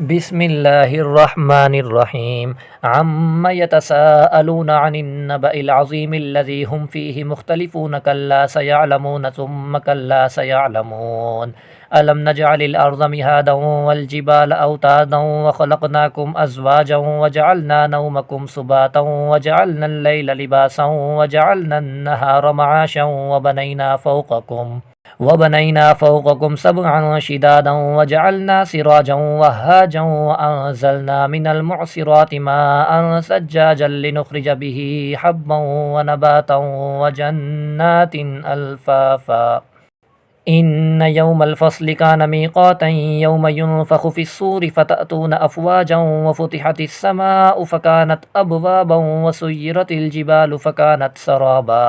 बिस्मिल्लाहिर्रहमानिर्रहीम अम्मा यतसाअलूना अनिन्नबइल अज़ीमिल्लज़ी हुम फ़ीहि मुख्तलिफ़ून कल्ला सयअलमून सुम्मा कल्ला सयअलमून अलम नजअलिल अर्ज़ मिहादन वल जिबाल औतादन व खलक़नाकुम अज़वाजन व जअलना नौमकुम सुबातन व जअलनल लैला लिबासन व जअलनन नहारा मआशन वबनैना फ़ौक़कुम सबअन शिदादन वजअलना सिराजन वहाजन वअंज़लना मिनल मुअसिराति माअन सज्जाजन लिनुख़रिज बिही हब्बन वनबातन वजन्नातिन अल्फ़ाफ़ा इन्न यौमल फ़स्लि कान मीक़ातन यौम युनफ़ख़ु फ़िस्सूरि फ़तअतून अफ़वाजन वफ़ुतिहतिस समाअु फ़कानत अबवाबन वसुय्यिरतिल जिबालु फ़कानत सराबा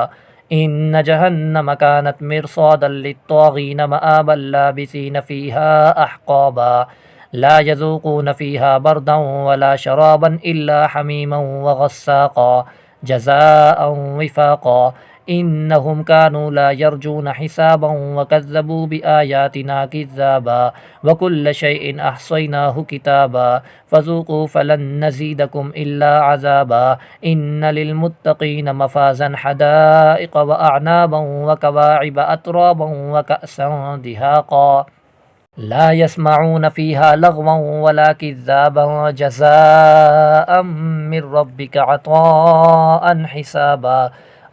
इन्न जहन्नम कानत मिरसादन लित्ताग़ीन मआबल लाबिसीन फ़ीहा अहक़ाबा ला यज़ूक़ून फ़ीहा बरदन वला शराबन इल्ला हमीमन व गस्साक़ा जज़ाअन विफ़ाक़ा इन्नहुम कानू ला यरजून हिसाबन व कज़्ज़बू बिआयातिना किज़्ज़ाबा व कुल्ल शैइन अहसैनाहु किताबा फ़ज़ूक़ू फ़लन नज़ीदकुम इल्ला अज़ाबा इन्न लिलमुत्तक़ीन मफ़ाज़न हदाइक़ व अअनाबन व कवाइब अतराबन व कअसन दिहाक़ा ला यस्मऊन फ़ीहा लगवन वला किज़्ज़ाबन जज़ाअम मिर रब्बिक अताअन हिसाबा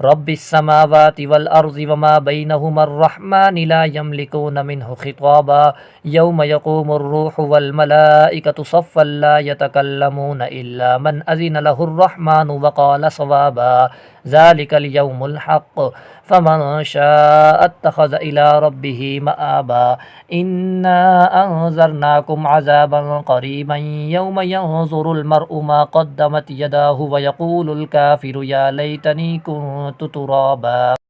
रब्बिस समावाति वल अर्ज़ि वमा बैनहुमर रहमानि ला यमलिकून मिन्हु खिताबा यौम यक़ूमुर रूहु वल मलाइकतु सफ़्फ़न ला यतकल्लमून इल्ला मन अज़िन लहुर रहमानु व क़ाल सवाबा ज़ालिकल यौमुल हक़्क़ फ़मन शाअ इत्तख़ज़ इला रब्बिही मआबा इन्ना अंज़रनाकुम अज़ाबन क़रीबन यौम यंज़ुरुल मर्अु मा क़द्दमत यदाहु व यक़ूलुल काफ़िरु या लैतनी कुन्तु तुराबा।